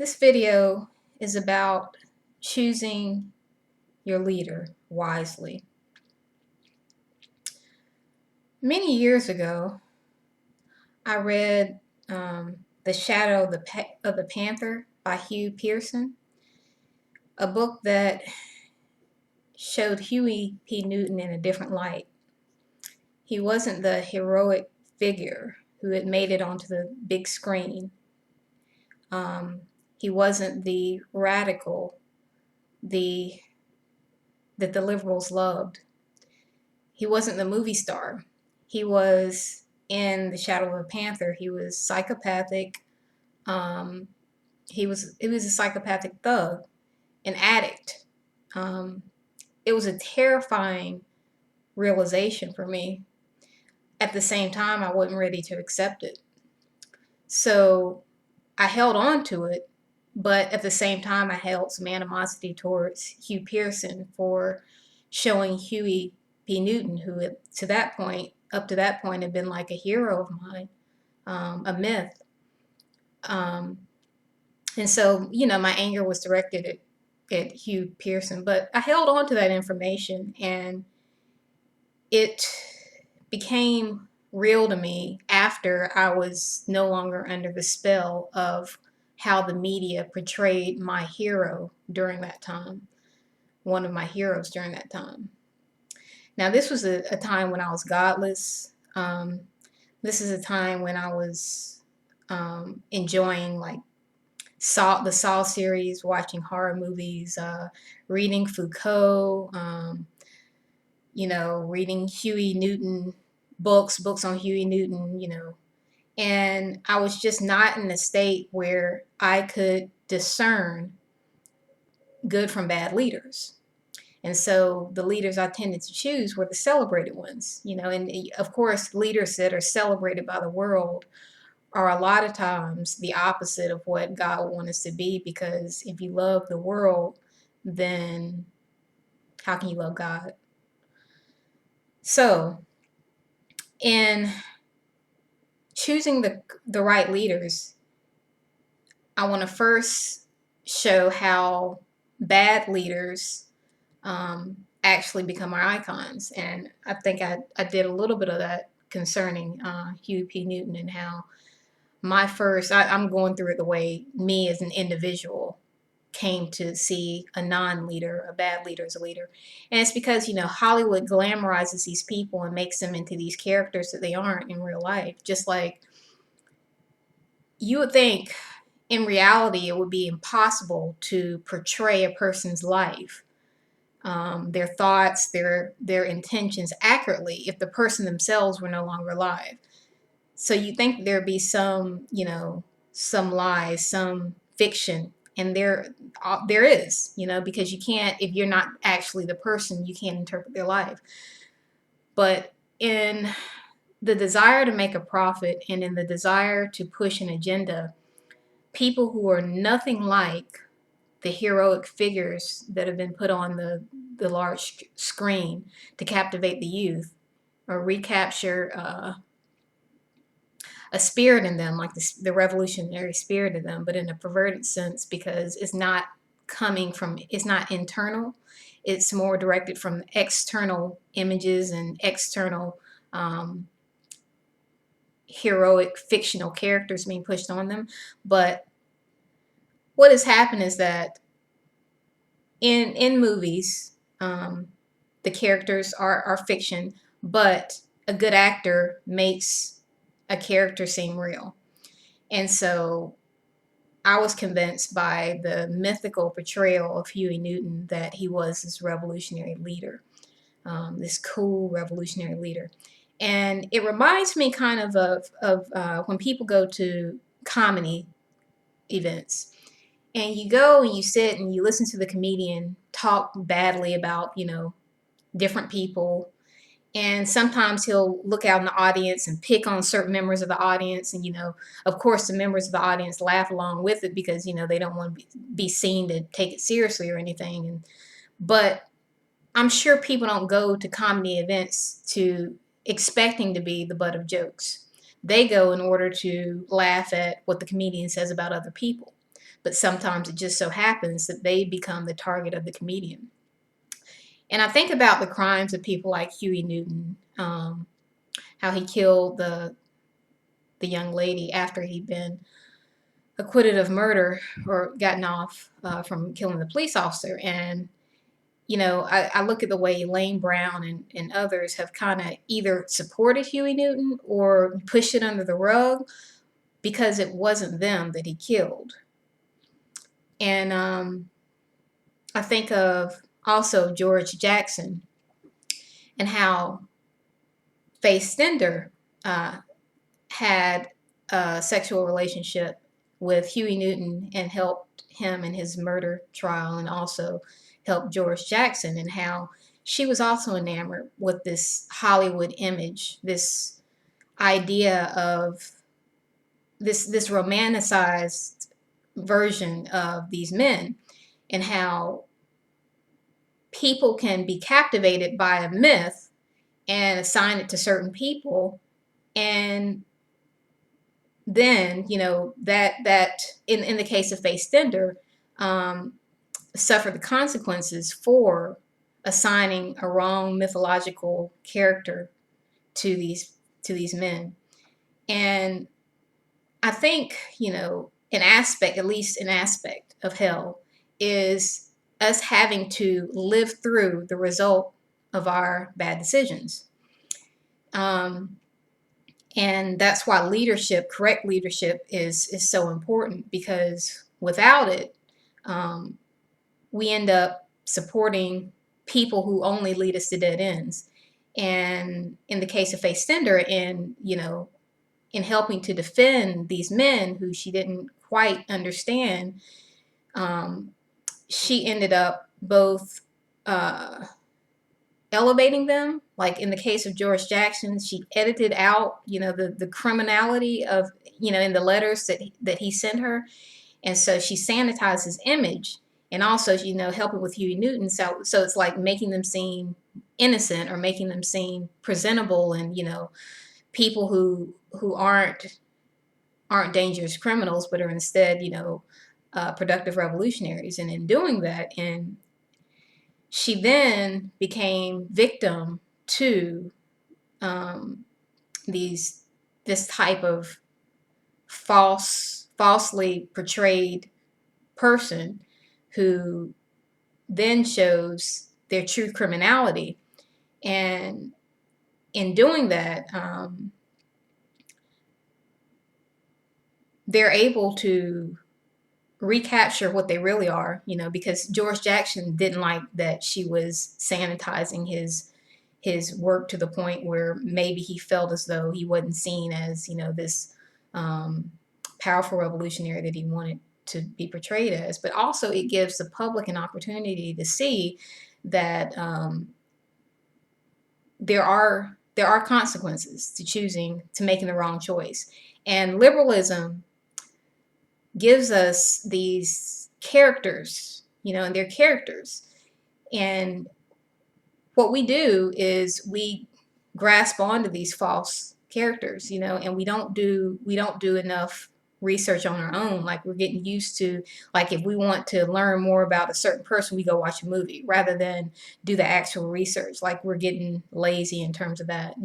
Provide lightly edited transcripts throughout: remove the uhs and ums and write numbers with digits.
This video is about choosing your leader wisely. Many years ago, I read The Shadow of the Panther by Hugh Pearson, a book that showed Huey P. Newton in a different light. He wasn't the heroic figure who had made it onto the big screen. He wasn't the radical that the liberals loved. He wasn't the movie star. He was in The Shadow of a Panther. He was psychopathic. He was a psychopathic thug, an addict. Um, it was a terrifying realization for me. At the same time, I wasn't ready to accept it. So I held on to it, but at the same time, I held some animosity towards Hugh Pearson for showing Huey P. Newton, who up to that point, had been like a hero of mine, a myth. And so, my anger was directed at Hugh Pearson, but I held on to that information, and it became real to me after I was no longer under the spell of how the media portrayed my hero during that time, one of my heroes during that time. Now, this was a time when I was godless. This is a time when I was enjoying like the Saw series, watching horror movies, reading Foucault, reading Huey Newton books on Huey Newton, and I was just not in a state where I could discern good from bad leaders. And so the leaders I tended to choose were the celebrated ones, and of course, leaders that are celebrated by the world are a lot of times the opposite of what God would want us to be, because if you love the world, then how can you love God? So, in choosing the right leaders, I want to first show how bad leaders actually become our icons. And I think I did a little bit of that concerning Huey P. Newton, and how I'm going through it the way me as an individual came to see a non-leader, a bad leader, as a leader. And it's because, Hollywood glamorizes these people and makes them into these characters that they aren't in real life. Just like you would think in reality, it would be impossible to portray a person's life, their thoughts, their intentions accurately if the person themselves were no longer alive. So you think there'd be some lies, some fiction, and there is, because you can't, if you're not actually the person, you can't interpret their life. But in the desire to make a profit and in the desire to push an agenda, people who are nothing like the heroic figures that have been put on the large screen to captivate the youth or recapture a spirit in them, like the revolutionary spirit in them, but in a perverted sense, because it's not internal. It's more directed from external images and external heroic fictional characters being pushed on them. But what has happened is that in movies, the characters are fiction, but a good actor makes a character seem real. And so I was convinced by the mythical portrayal of Huey Newton that he was this revolutionary leader, this cool revolutionary leader. And it reminds me kind of when people go to comedy events, and you go and you sit and you listen to the comedian talk badly about, different people. And sometimes he'll look out in the audience and pick on certain members of the audience. And, of course, the members of the audience laugh along with it because, they don't want to be seen to take it seriously or anything. But I'm sure people don't go to comedy events to expecting to be the butt of jokes. They go in order to laugh at what the comedian says about other people. but sometimes it just so happens that they become the target of the comedian. And I think about the crimes of people like Huey Newton, how he killed the young lady after he'd been acquitted of murder or gotten off from killing the police officer. And I look at the way Lane Brown and others have kind of either supported Huey Newton or pushed it under the rug because it wasn't them that he killed. And I think of also George Jackson and how Faith Stender had a sexual relationship with Huey Newton and helped him in his murder trial, and also helped George Jackson, and how she was also enamored with this Hollywood image, this idea of this romanticized version of these men, and how people can be captivated by a myth and assign it to certain people, and then that in the case of Faith Stender, suffer the consequences for assigning a wrong mythological character to these men. And I think at least an aspect of hell is us having to live through the result of our bad decisions. And that's why correct leadership is so important, because without it, we end up supporting people who only lead us to dead ends. And in the case of Faith Stender, in helping to defend these men who she didn't quite understand, she ended up both elevating them. Like in the case of George Jackson, she edited out, the criminality of, in the letters that he sent her. And so she sanitized his image, and also, helping with Huey Newton. So it's like making them seem innocent, or making them seem presentable, and, people who aren't dangerous criminals, but are instead, productive revolutionaries. And in doing that, and she then became victim to this type of falsely portrayed person, who then shows their true criminality. And in doing that, they're able to recapture what they really are, because George Jackson didn't like that she was sanitizing his work to the point where maybe he felt as though he wasn't seen as, this powerful revolutionary that he wanted to be portrayed as. But also it gives the public an opportunity to see that there are consequences to making the wrong choice. And liberalism gives us these characters, and they're characters. And what we do is we grasp onto these false characters, and we don't do enough research on our own. Like, we're getting used to, like, if we want to learn more about a certain person, we go watch a movie rather than do the actual research. Like, we're getting lazy in terms of that,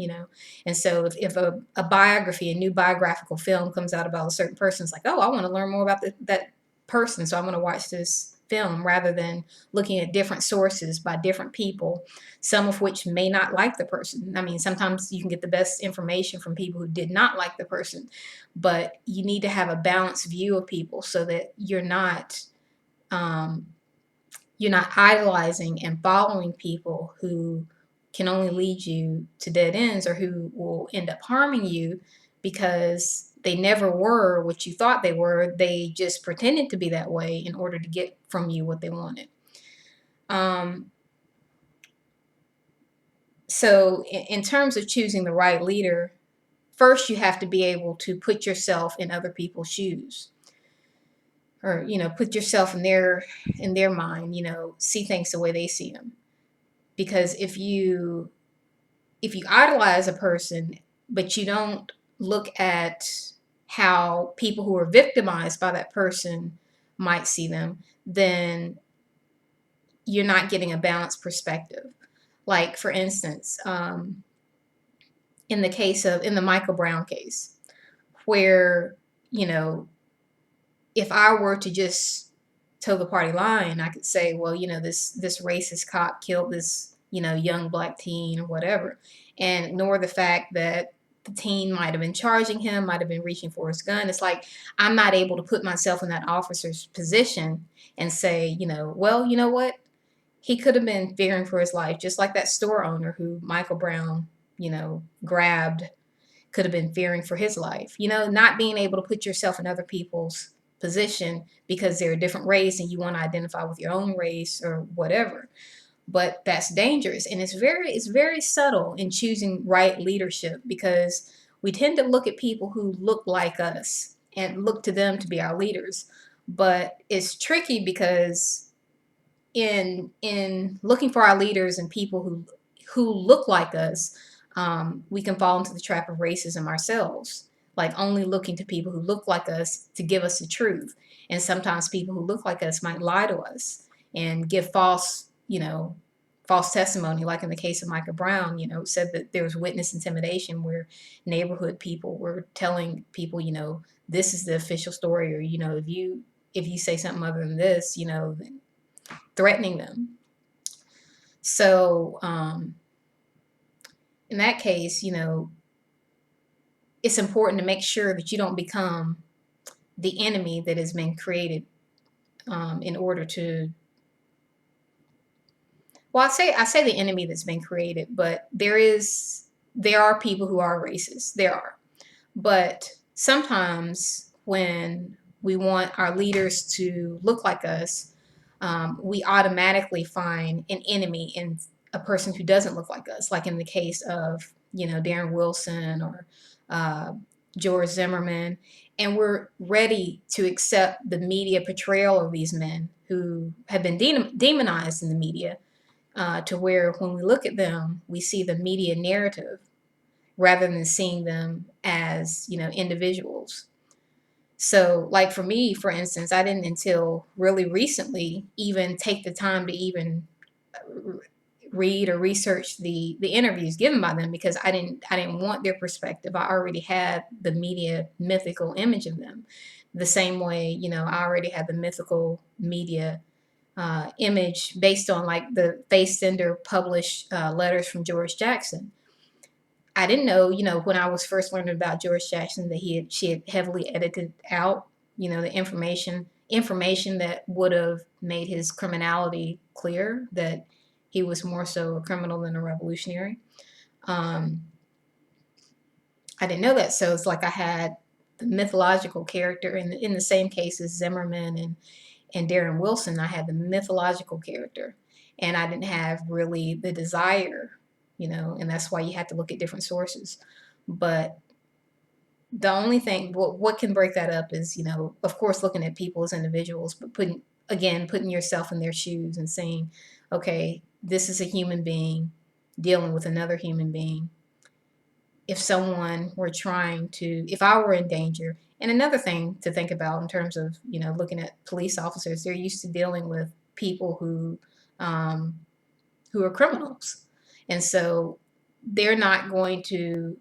And so if a biography, a new biographical film comes out about a certain person, it's like, oh, I want to learn more about that person, so I'm going to watch this film, rather than looking at different sources by different people, some of which may not like the person. I mean, sometimes you can get the best information from people who did not like the person, but you need to have a balanced view of people, so that you're not idolizing and following people who can only lead you to dead ends, or who will end up harming you because they never were what you thought they were. They just pretended to be that way in order to get from you what they wanted. So in terms of choosing the right leader, first you have to be able to put yourself in other people's shoes, or, put yourself in their mind, see things the way they see them. Because if you idolize a person, but you don't look at how people who are victimized by that person might see them, then you're not getting a balanced perspective. Like, for instance, in the Michael Brown case, where, you know, if I were to just toe the party line, I could say, well, this racist cop killed this, young black teen or whatever, and ignore the fact that the teen might have been charging him, might have been reaching for his gun. It's like I'm not able to put myself in that officer's position and say, well, you know what? He could have been fearing for his life, just like that store owner who Michael Brown, grabbed, could have been fearing for his life. Not being able to put yourself in other people's position because they're a different race and you want to identify with your own race or whatever. But that's dangerous, and it's very subtle in choosing right leadership, because we tend to look at people who look like us and look to them to be our leaders. But it's tricky because in looking for our leaders and people who look like us, we can fall into the trap of racism ourselves, like only looking to people who look like us to give us the truth. And sometimes people who look like us might lie to us and give false testimony, like in the case of Michael Brown. Said that there was witness intimidation, where neighborhood people were telling people, this is the official story, or if you say something other than this, threatening them. So in that case, it's important to make sure that you don't become the enemy that has been created in order to. Well, I say the enemy that's been created, but there are people who are racist. There are, but sometimes when we want our leaders to look like us, we automatically find an enemy in a person who doesn't look like us, like in the case of, Darren Wilson or George Zimmerman. And we're ready to accept the media portrayal of these men who have been demonized in the media, to where when we look at them, we see the media narrative rather than seeing them as, individuals. So, like for me, for instance, I didn't until really recently even take the time to even read or research the interviews given by them, because I didn't want their perspective. I already had the media mythical image of them. The same way, I already had the mythical media image based on like the Faith Sender published letters from George Jackson. I didn't know, when I was first learning about George Jackson, that she had heavily edited out, the information that would have made his criminality clear, that he was more so a criminal than a revolutionary. I didn't know that. So it's like I had the mythological character in the same case as Zimmerman and Darren Wilson. I had the mythological character, and I didn't have really the desire, and that's why you have to look at different sources. But the only thing, what can break that up is, of course, looking at people as individuals, but putting yourself in their shoes and saying, okay, this is a human being dealing with another human being. If I were in danger. And another thing to think about in terms of, looking at police officers, they're used to dealing with people who are criminals. And so they're not going to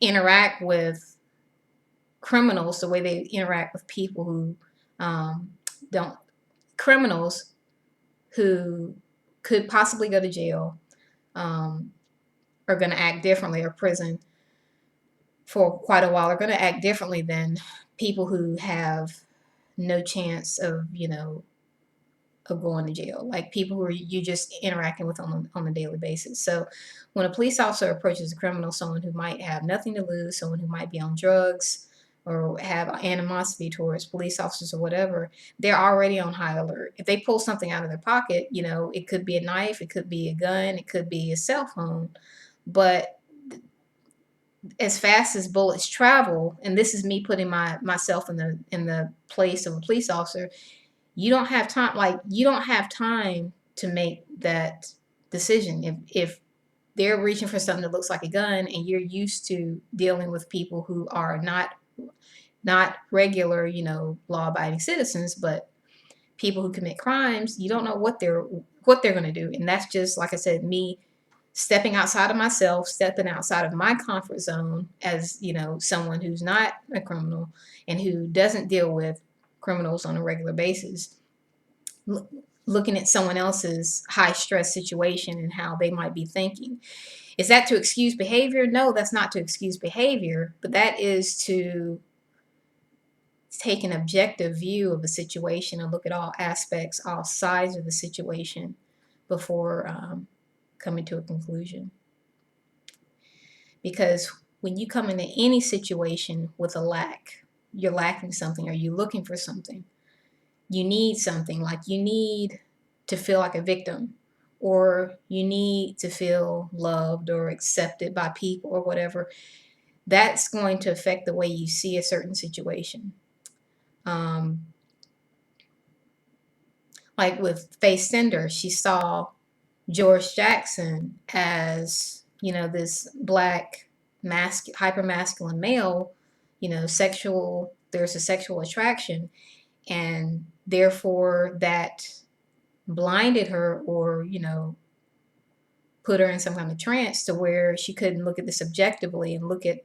interact with criminals the way they interact with people who don't, criminals who could possibly go to jail, are going to act differently, or prison for quite a while, are going to act differently than people who have no chance of, of going to jail, like people who you just interacting with on a daily basis. So when a police officer approaches a criminal, someone who might have nothing to lose, someone who might be on drugs or have animosity towards police officers or whatever, they're already on high alert. If they pull something out of their pocket, it could be a knife, it could be a gun, it could be a cell phone. But as fast as bullets travel, and this is me putting myself in the place of a police officer, you don't have time to make that decision. If they're reaching for something that looks like a gun, and you're used to dealing with people who are not regular, law-abiding citizens, but people who commit crimes, you don't know what they're going to do. And that's just, like I said, me stepping outside of myself, stepping outside of my comfort zone as, someone who's not a criminal and who doesn't deal with criminals on a regular basis, looking at someone else's high stress situation and how they might be thinking. Is that to excuse behavior? No, that's not to excuse behavior, but that is to take an objective view of a situation and look at all aspects, all sides of the situation before coming to a conclusion. Because when you come into any situation with a lack, you're lacking something, or you're looking for something, you need something, like you need to feel like a victim, or you need to feel loved or accepted by people or whatever. That's going to affect the way you see a certain situation. Like with Faith Sender, she saw George Jackson as, this black, hyper masculine male, there's a sexual attraction, and therefore that blinded her, or, put her in some kind of trance to where she couldn't look at this objectively and look at,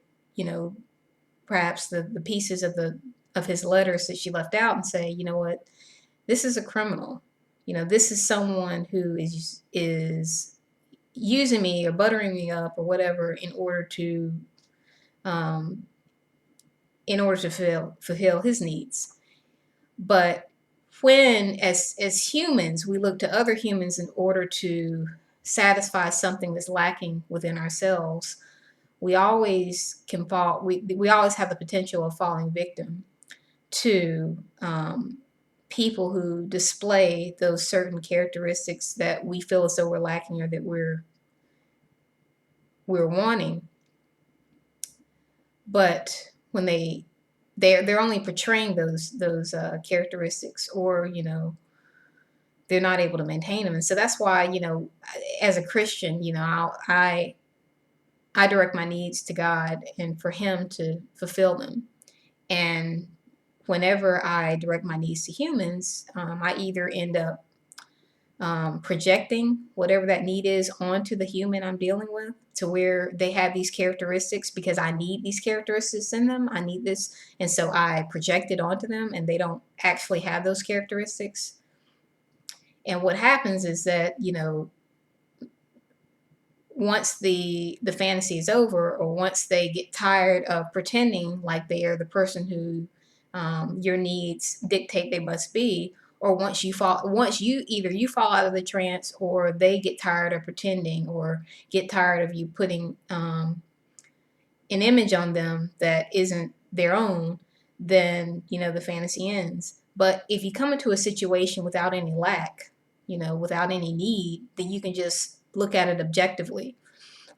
perhaps the pieces of his letters that she left out and say, you know what, this is a criminal. This is someone who is using me or buttering me up or whatever in order to fulfill his needs. But when, as humans, we look to other humans in order to satisfy something that's lacking within ourselves, we always can fall. We always have the potential of falling victim to people who display those certain characteristics that we feel as though we're lacking or that we're wanting. But when they're only portraying those characteristics, or they're not able to maintain them. And so that's why, as a Christian, I direct my needs to God and for Him to fulfill them. And whenever I direct my needs to humans, I either end up projecting whatever that need is onto the human I'm dealing with, to where they have these characteristics because I need these characteristics in them. I need this. And so I project it onto them, and they don't actually have those characteristics. And what happens is that, once the fantasy is over, or once they get tired of pretending like they are the person who your needs dictate they must be, or once you either you fall out of the trance, or they get tired of pretending, or get tired of you putting an image on them that isn't their own, then the fantasy ends. But if you come into a situation without any lack, without any need, then you can just look at it objectively.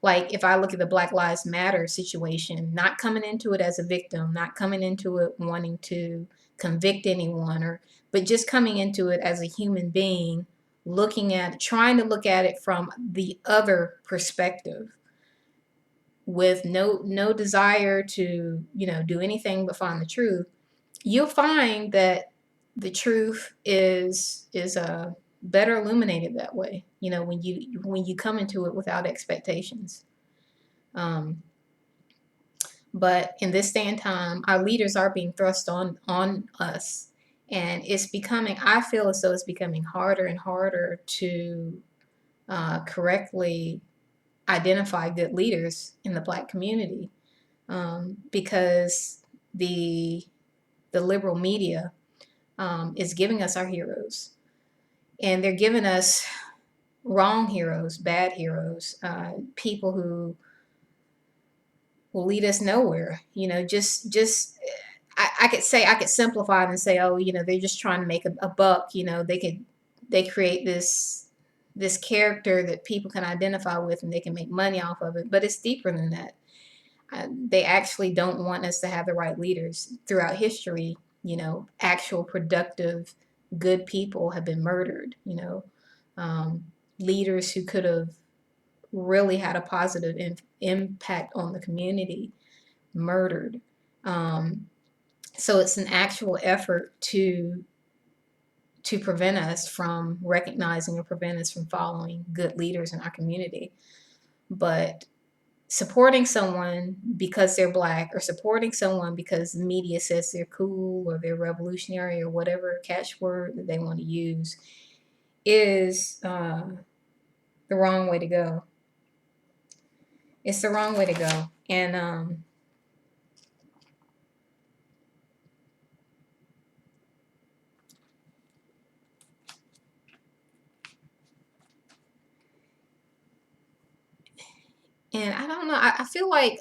Like if I look at the Black Lives Matter situation, not coming into it as a victim, not coming into it wanting to convict anyone, but just coming into it as a human being, trying to look at it from the other perspective, with no desire to, do anything but find the truth, you'll find that the truth is better illuminated that way. When you come into it without expectations. But in this day and time, our leaders are being thrust on us, and I feel as though it's becoming harder and harder to correctly identify good leaders in the Black community, because the liberal media is giving us our heroes, and they're giving us wrong heroes, bad heroes, people who will lead us nowhere. I could simplify it and say, oh, they're just trying to make a buck. They create this character that people can identify with, and they can make money off of it. But it's deeper than that. They actually don't want us to have the right leaders. Throughout history, actual productive, good people have been murdered. Leaders who could have really had a positive impact on the community, murdered. So it's an actual effort to to prevent us from recognizing or prevent us from following good leaders in our community. But supporting someone because they're black, or supporting someone because the media says they're cool or they're revolutionary or whatever catchword that they want to use is the wrong way to go. It's the wrong way to go. And I don't know. I feel like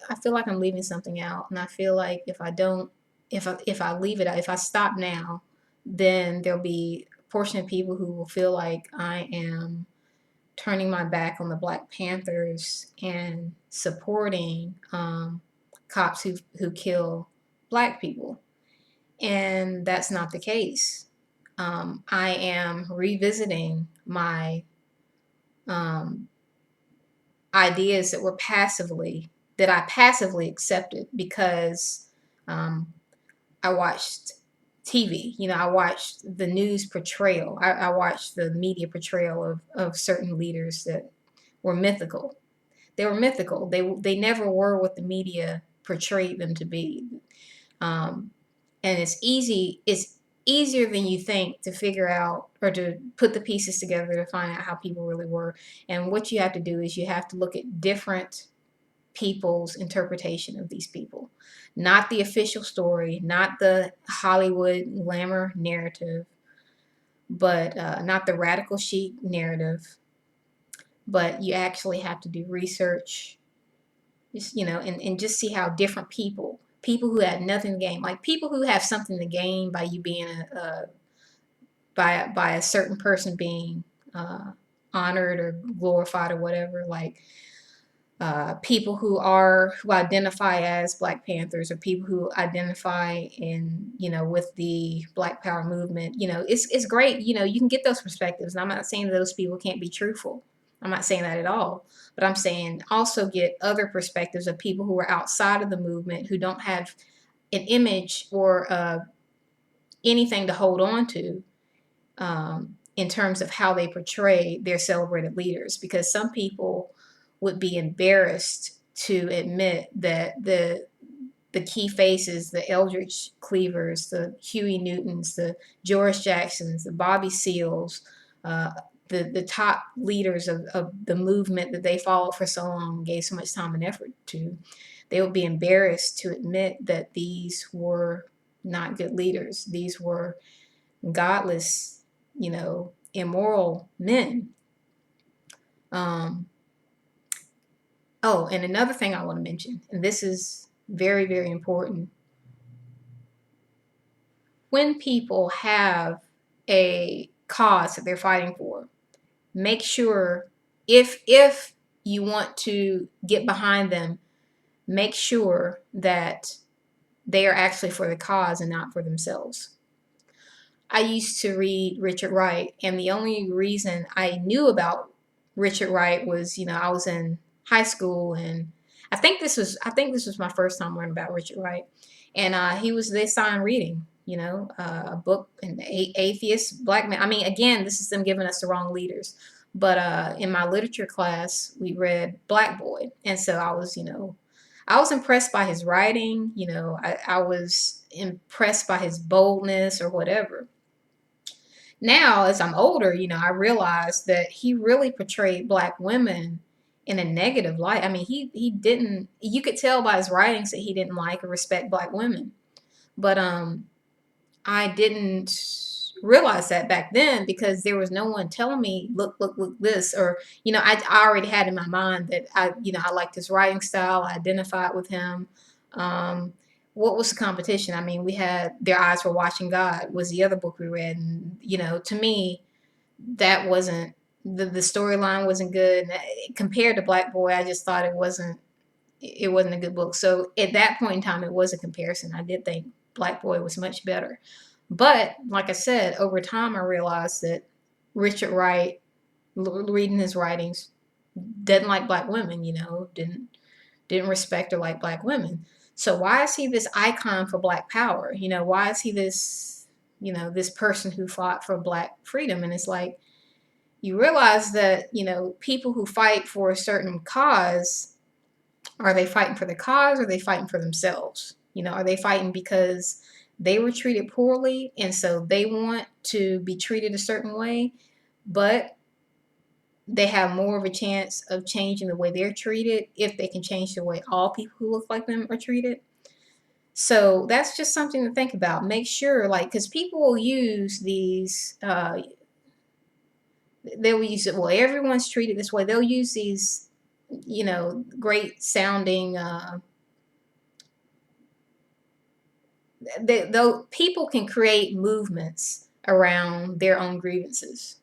I'm leaving something out, and I feel like if I don't, if I leave it out, if I stop now, then there'll be a portion of people who will feel like I am turning my back on the Black Panthers and supporting cops who kill Black people, and that's not the case. I am revisiting my um, ideas that I passively accepted because um, I watched TV. I watched the news portrayal. I watched the media portrayal of certain leaders that were mythical. They were mythical. They never were what the media portrayed them to be. Um, and it's easier than you think to figure out or to put the pieces together to find out how people really were. And what you have to do is you have to look at different people's interpretation of these people, not the official story, not the Hollywood glamour narrative, but not the radical chic narrative, but you actually have to do research, just, and just see how different people who had nothing to gain, like people who have something to gain by you being by a certain person being honored or glorified or whatever, like people who identify as Black Panthers, or people who identify in with the Black Power movement. It's great. You can get those perspectives, and I'm not saying that those people can't be truthful. I'm not saying that at all. But I'm saying also get other perspectives of people who are outside of the movement, who don't have an image or anything to hold on to in terms of how they portray their celebrated leaders. Because some people would be embarrassed to admit that the key faces, the Eldridge Cleavers, the Huey Newtons, the George Jacksons, the Bobby Seals, the top leaders of the movement that they followed for so long, gave so much time and effort to, they would be embarrassed to admit that these were not good leaders. These were godless, immoral men. Oh, and another thing I want to mention, and this is very, very important. When people have a cause that they're fighting for, make sure, if you want to get behind them, make sure that they are actually for the cause and not for themselves. I used to read Richard Wright, and the only reason I knew about Richard Wright was, I was in high school, and I think this was my first time learning about Richard Wright, and he was the assigned reading, a book, an atheist black man. I mean, again, this is them giving us the wrong leaders. But in my literature class, we read Black Boy, and so I was impressed by his writing. I was impressed by his boldness or whatever. Now, as I'm older, I realized that he really portrayed Black women in a negative light. I mean, he didn't. You could tell by his writings that he didn't like or respect Black women. But I didn't realize that back then, because there was no one telling me, look this, or I already had in my mind that I liked his writing style. I identified with him. Um, what was the competition? I mean, we had Their Eyes Were Watching God was the other book we read, and to me, that wasn't the storyline wasn't good. Compared to Black Boy, I just thought it wasn't a good book. So at that point in time, it was a comparison. I did think Black Boy was much better. But like I said, over time, I realized that Richard Wright, reading his writings, didn't like Black women. Didn't respect or like Black women. So why is he this icon for Black power? Why is he this you know, this person who fought for Black freedom. And it's like, you realize that, you know, people who fight for a certain cause, are they fighting for the cause, or are they fighting for themselves? You know, are they fighting because they were treated poorly and so they want to be treated a certain way, but they have more of a chance of changing the way they're treated if they can change the way all people who look like them are treated? So that's just something to think about. Make sure, like, because people will use these, they'll use it, well, everyone's treated this way. They'll use these, you know, great sounding, though people can create movements around their own grievances.